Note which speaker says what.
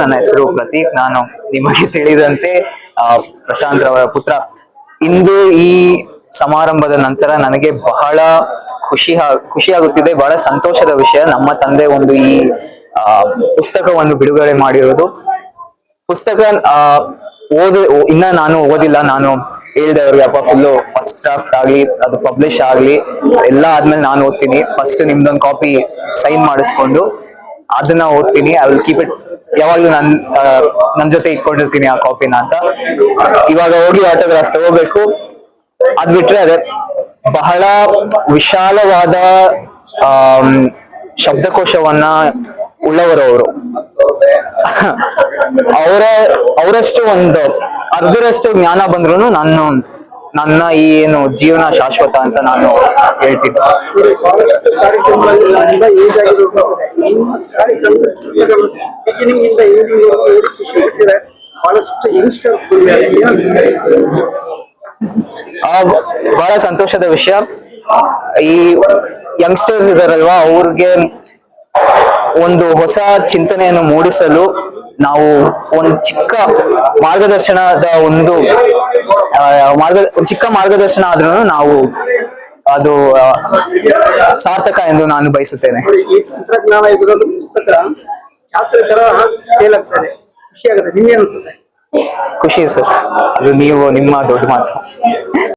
Speaker 1: ನನ್ನ ಹೆಸರು ಪ್ರತೀಕ್. ನಾನು ನಿಮಗೆ ತಿಳಿದಂತೆ ಪ್ರಶಾಂತ್ ರವರ ಪುತ್ರ. ಇಂದು ಈ ಸಮಾರಂಭದ ನಂತರ ನನಗೆ ಬಹಳ ಖುಷಿಯಾಗುತ್ತಿದೆ. ಬಹಳ ಸಂತೋಷದ ವಿಷಯ. ನಮ್ಮ ತಂದೆ ಒಂದು ಈ ಪುಸ್ತಕವನ್ನು ಬಿಡುಗಡೆ ಮಾಡಿರೋದು. ಪುಸ್ತಕ ಇನ್ನ ನಾನು ಓದಿಲ್ಲ. ನಾನು ಹೇಳ್ದವ್ರಿಗೆ ಅಪ್ಪ ಫುಲ್ಲು ಫಸ್ಟ್ ಡ್ರಾಫ್ಟ್ ಆಗ್ಲಿ, ಅದು ಪಬ್ಲಿಷ್ ಆಗ್ಲಿ ಎಲ್ಲ ಆದ್ಮೇಲೆ ನಾನು ಓದ್ತೀನಿ. ಫಸ್ಟ್ ನಿಮ್ದೊಂದು ಕಾಪಿ ಸೈನ್ ಮಾಡಿಸ್ಕೊಂಡು ಅದನ್ನ ಓದ್ತೀನಿ. I will keep it. ಯಾವಾಗ್ಲೂ ನನ್ ಜೊತೆ ಇಟ್ಕೊಂಡಿರ್ತೀನಿ ಆ ಕಾಪಿನ ಅಂತ. ಇವಾಗ ಹೋಗಿ ಆಟೋಗ್ರಾಫ್ ತಗೋಬೇಕು. ಅದ್ ಬಿಟ್ರೆ ಅದೇ ಬಹಳ ವಿಶಾಲವಾದ ಶಬ್ದಕೋಶವನ್ನ ಉಳ್ಳವರು ಅವರು. ಅವರಷ್ಟು ಒಂದು ಅರ್ಧರಷ್ಟು ಜ್ಞಾನ ಬಂದ್ರು ನನ್ನ ಈ ಏನು ಜೀವನ ಶಾಶ್ವತ ಅಂತ ನಾನು ಹೇಳ್ತೀನಿ. ಬಹಳ ಸಂತೋಷದ ವಿಷಯ. ಈ ಯಂಗ್ಸ್ಟರ್ಸ್ ಇದಾರಲ್ವಾ, ಅವ್ರಿಗೆ ಒಂದು ಹೊಸ ಚಿಂತನೆಯನ್ನು ಮೂಡಿಸಲು ನಾವು ಒಂದು ಚಿಕ್ಕ ಮಾರ್ಗದರ್ಶನದ ಚಿಕ್ಕ ಮಾರ್ಗದರ್ಶನ ಆದ್ರೂ ನಾವು ಅದು ಸಾರ್ಥಕ ಎಂದು ನಾನು ಬಯಸುತ್ತೇನೆ.
Speaker 2: ಈ ತಂತ್ರಜ್ಞಾನ ಇದರಲ್ಲೂ ಪುಸ್ತಕ ಯಾತ್ರೆ ತರ ಸೇಲ್ ಆಗ್ತದೆ. ಖುಷಿ ಆಗುತ್ತೆ. ನಿಮ್ಗೆ ಅನ್ಸುತ್ತೆ?
Speaker 1: ಖುಷಿ ಸರ್. ಅದು ನಿಮ್ಮ ದೊಡ್ಡ ಮಾತು.